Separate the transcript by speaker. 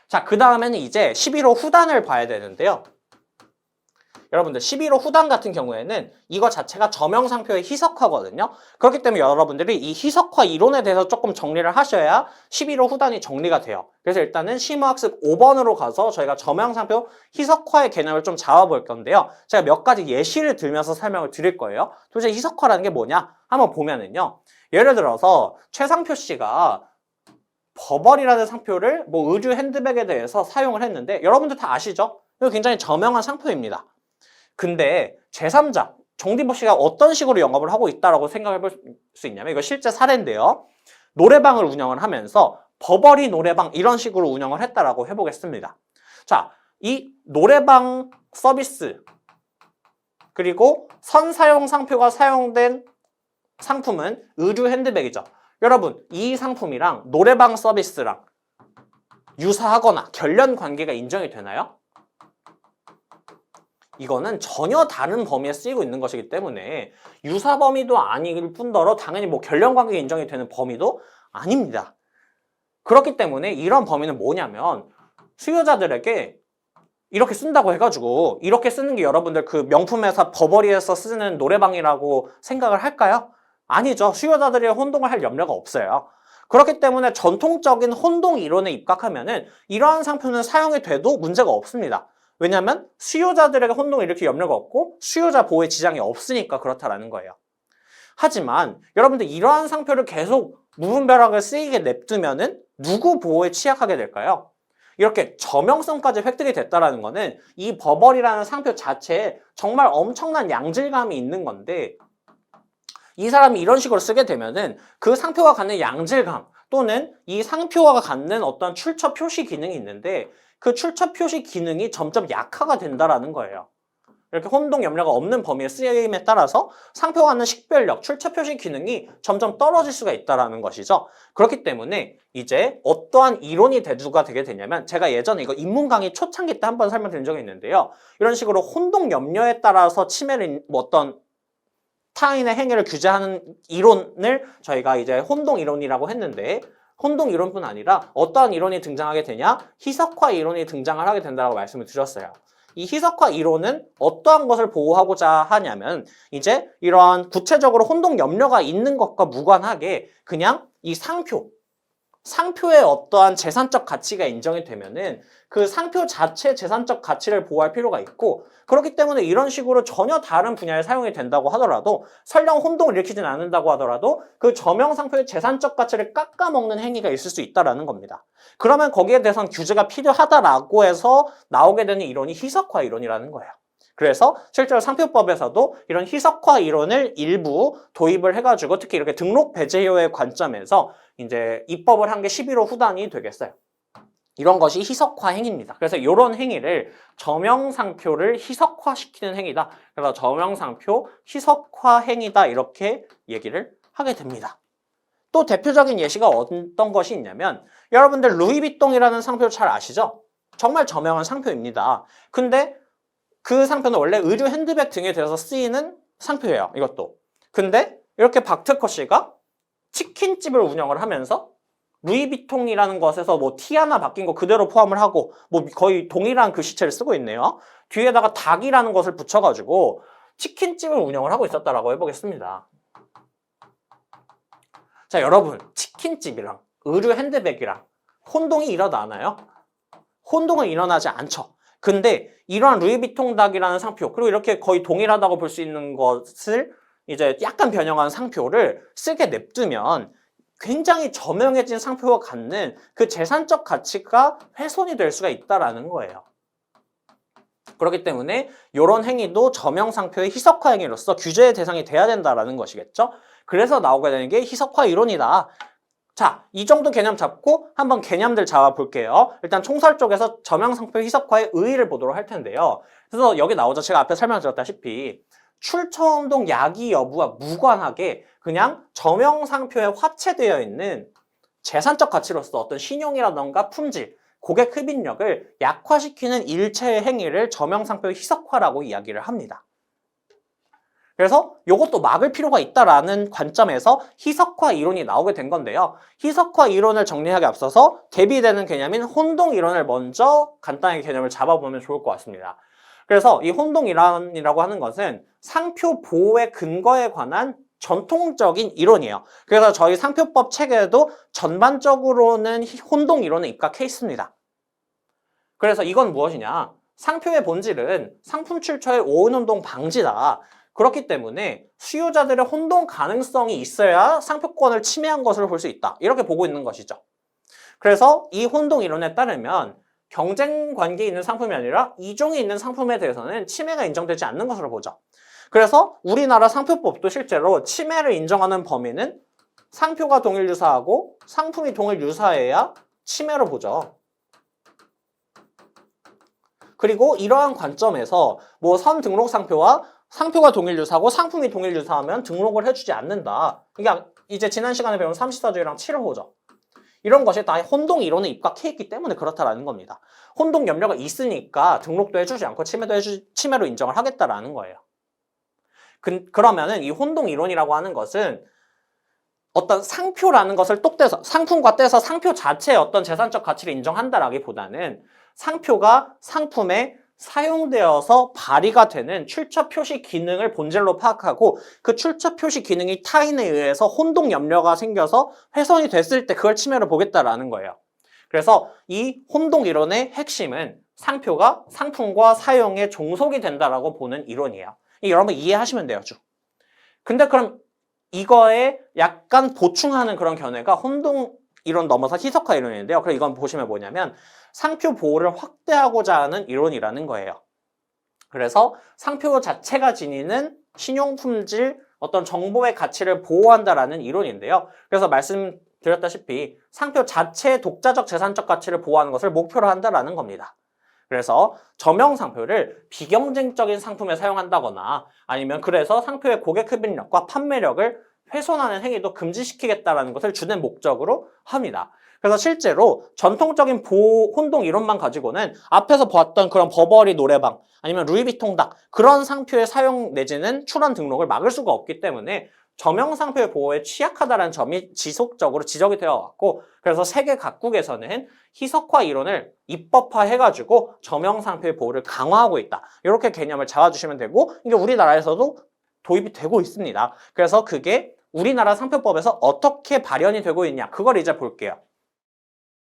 Speaker 1: 자, 그 다음에는 이제 11호 후단을 봐야 되는데요. 여러분들 11호 후단 같은 경우에는 이거 자체가 저명상표의 희석화거든요. 그렇기 때문에 여러분들이 이 희석화 이론에 대해서 조금 정리를 하셔야 11호 후단이 정리가 돼요. 그래서 일단은 심화학습 5번으로 가서 저희가 저명상표 희석화의 개념을 좀 잡아볼 건데요. 제가 몇 가지 예시를 들면서 설명을 드릴 거예요. 도대체 희석화라는 게 뭐냐? 한번 보면은요. 예를 들어서 최상표 씨가 버벌이라는 상표를 뭐 의류 핸드백에 대해서 사용을 했는데 여러분들 다 아시죠? 이거 굉장히 저명한 상표입니다. 근데 제3자 정디버 씨가 어떤 식으로 영업을 하고 있다라고 생각해 볼 수 있냐면 이거 실제 사례인데요. 노래방을 운영을 하면서 버버리 노래방 이런 식으로 운영을 했다라고 해보겠습니다. 자, 이 노래방 서비스 그리고 선사용 상표가 사용된 상품은 의류 핸드백이죠. 여러분, 이 상품이랑 노래방 서비스랑 유사하거나 결련 관계가 인정이 되나요? 이거는 전혀 다른 범위에 쓰이고 있는 것이기 때문에 유사 범위도 아닐 뿐더러 당연히 뭐 결련 관계가 인정이 되는 범위도 아닙니다. 그렇기 때문에 이런 범위는 뭐냐면 수요자들에게 이렇게 쓴다고 해가지고 이렇게 쓰는 게 여러분들 그 명품회사 버버리에서 쓰는 노래방이라고 생각을 할까요? 아니죠. 수요자들이 혼동을 할 염려가 없어요. 그렇기 때문에 전통적인 혼동 이론에 입각하면은 이러한 상표는 사용이 돼도 문제가 없습니다. 왜냐하면 수요자들에게 혼동을 일으킬 염려가 없고 수요자 보호에 지장이 없으니까 그렇다라는 거예요. 하지만 여러분들 이러한 상표를 계속 무분별하게 쓰이게 냅두면은 누구 보호에 취약하게 될까요? 이렇게 저명성까지 획득이 됐다라는 거는 이 버벌이라는 상표 자체에 정말 엄청난 양질감이 있는 건데 이 사람이 이런 식으로 쓰게 되면은 그 상표가 갖는 양질감 또는 이 상표가 갖는 어떤 출처 표시 기능이 있는데 그 출처 표시 기능이 점점 약화가 된다라는 거예요. 이렇게 혼동 염려가 없는 범위의 쓰임에 따라서 상표가 갖는 식별력, 출처 표시 기능이 점점 떨어질 수가 있다라는 것이죠. 그렇기 때문에 이제 어떠한 이론이 대두가 되게 되냐면 제가 예전에 이거 인문 강의 초창기 때 한번 설명드린 적이 있는데요. 이런 식으로 혼동 염려에 따라서 침해를 뭐 어떤 타인의 행위를 규제하는 이론을 저희가 이제 혼동 이론이라고 했는데 혼동 이론뿐 아니라 어떠한 이론이 등장하게 되냐? 희석화 이론이 등장을 하게 된다고 말씀을 드렸어요. 이 희석화 이론은 어떠한 것을 보호하고자 하냐면 이제 이러한 구체적으로 혼동 염려가 있는 것과 무관하게 그냥 이 상표의 어떠한 재산적 가치가 인정이 되면은 그 상표 자체 재산적 가치를 보호할 필요가 있고 그렇기 때문에 이런 식으로 전혀 다른 분야에 사용이 된다고 하더라도 설령 혼동을 일으키진 않는다고 하더라도 그 저명 상표의 재산적 가치를 깎아먹는 행위가 있을 수 있다라는 겁니다. 그러면 거기에 대해서는 규제가 필요하다라고 해서 나오게 되는 이론이 희석화 이론이라는 거예요. 그래서 실제로 상표법에서도 이런 희석화 이론을 일부 도입을 해가지고 특히 이렇게 등록 배제효의 관점에서 이제 입법을 한 게 11호 후단이 되겠어요. 이런 것이 희석화 행위입니다. 그래서 이런 행위를 저명상표를 희석화시키는 행위다. 그래서 저명상표 희석화 행위다 이렇게 얘기를 하게 됩니다. 또 대표적인 예시가 어떤 것이 있냐면 여러분들 루이비통이라는 상표 잘 아시죠? 정말 저명한 상표입니다. 근데 그 상표는 원래 의류 핸드백 등에 대해서 쓰이는 상표예요. 이것도. 근데 이렇게 박특허 씨가 치킨집을 운영을 하면서 루이비통이라는 것에서 뭐 티 하나 바뀐 거 그대로 포함을 하고 뭐 거의 동일한 글씨체를 쓰고 있네요. 뒤에다가 닭이라는 것을 붙여가지고 치킨집을 운영을 하고 있었다라고 해보겠습니다. 자, 여러분 치킨집이랑 의류 핸드백이랑 혼동이 일어나나요? 혼동은 일어나지 않죠. 근데 이러한 루이비통 닭이라는 상표 그리고 이렇게 거의 동일하다고 볼 수 있는 것을 이제 약간 변형한 상표를 쓰게 냅두면 굉장히 저명해진 상표와 갖는 그 재산적 가치가 훼손이 될 수가 있다라는 거예요. 그렇기 때문에 이런 행위도 저명 상표의 희석화 행위로서 규제의 대상이 돼야 된다라는 것이겠죠. 그래서 나오게 되는 게 희석화 이론이다. 자, 이 정도 개념 잡고 한번 개념들 잡아볼게요. 일단 총설 쪽에서 저명상표 희석화의 의의를 보도록 할 텐데요. 그래서 여기 나오죠. 제가 앞에 설명드렸다시피 출처운동 야기 여부와 무관하게 그냥 저명상표에 화체되어 있는 재산적 가치로서 어떤 신용이라던가 품질, 고객 흡인력을 약화시키는 일체의 행위를 저명상표의 희석화라고 이야기를 합니다. 그래서 이것도 막을 필요가 있다라는 관점에서 희석화 이론이 나오게 된 건데요. 희석화 이론을 정리하기 앞서서 대비되는 개념인 혼동 이론을 먼저 간단하게 개념을 잡아보면 좋을 것 같습니다. 그래서 이 혼동 이론이라고 하는 것은 상표 보호의 근거에 관한 전통적인 이론이에요. 그래서 저희 상표법 체계에도 전반적으로는 혼동 이론을 입각해 있습니다. 그래서 이건 무엇이냐? 상표의 본질은 상품 출처의 오인혼동 방지다. 그렇기 때문에 수요자들의 혼동 가능성이 있어야 상표권을 침해한 것으로 볼 수 있다. 이렇게 보고 있는 것이죠. 그래서 이 혼동 이론에 따르면 경쟁 관계에 있는 상품이 아니라 이종에 있는 상품에 대해서는 침해가 인정되지 않는 것으로 보죠. 그래서 우리나라 상표법도 실제로 침해를 인정하는 범위는 상표가 동일 유사하고 상품이 동일 유사해야 침해로 보죠. 그리고 이러한 관점에서 뭐 선등록 상표와 상표가 동일 유사하고 상품이 동일 유사하면 등록을 해주지 않는다. 이게 이제 지난 시간에 배운 34조랑 7호죠. 이런 것이 다 혼동 이론에 입각해 있기 때문에 그렇다라는 겁니다. 혼동 염려가 있으니까 등록도 해주지 않고 침해로 인정을 하겠다라는 거예요. 그러면은 이 혼동 이론이라고 하는 것은 어떤 상표라는 것을 똑 떼서 상품과 떼서 상표 자체의 어떤 재산적 가치를 인정한다라기보다는 상표가 상품에 사용되어서 발휘가 되는 출처 표시 기능을 본질로 파악하고 그 출처 표시 기능이 타인에 의해서 혼동 염려가 생겨서 훼손이 됐을 때 그걸 침해로 보겠다라는 거예요. 그래서 이 혼동 이론의 핵심은 상표가 상품과 사용에 종속이 된다라고 보는 이론이에요. 여러분 이해하시면 돼요, 쭉. 근데 그럼 이거에 약간 보충하는 그런 견해가 혼동 이론 넘어서 희석화 이론인데요. 그럼 이건 보시면 뭐냐면 상표 보호를 확대하고자 하는 이론이라는 거예요. 그래서 상표 자체가 지니는 신용품질 어떤 정보의 가치를 보호한다라는 이론인데요. 그래서 말씀드렸다시피 상표 자체의 독자적 재산적 가치를 보호하는 것을 목표로 한다라는 겁니다. 그래서 저명 상표를 비경쟁적인 상품에 사용한다거나 아니면 그래서 상표의 고객 흡인력과 판매력을 훼손하는 행위도 금지시키겠다라는 것을 주된 목적으로 합니다. 그래서 실제로 전통적인 보호 혼동 이론만 가지고는 앞에서 보았던 그런 버버리 노래방 아니면 루이비통 닭 그런 상표의 사용 내지는 출원 등록을 막을 수가 없기 때문에 저명 상표의 보호에 취약하다는 점이 지속적으로 지적이 되어 왔고 그래서 세계 각국에서는 희석화 이론을 입법화해가지고 저명 상표의 보호를 강화하고 있다. 이렇게 개념을 잡아주시면 되고 이게 우리나라에서도 도입이 되고 있습니다. 그래서 그게 우리나라 상표법에서 어떻게 발현이 되고 있냐 그걸 이제 볼게요.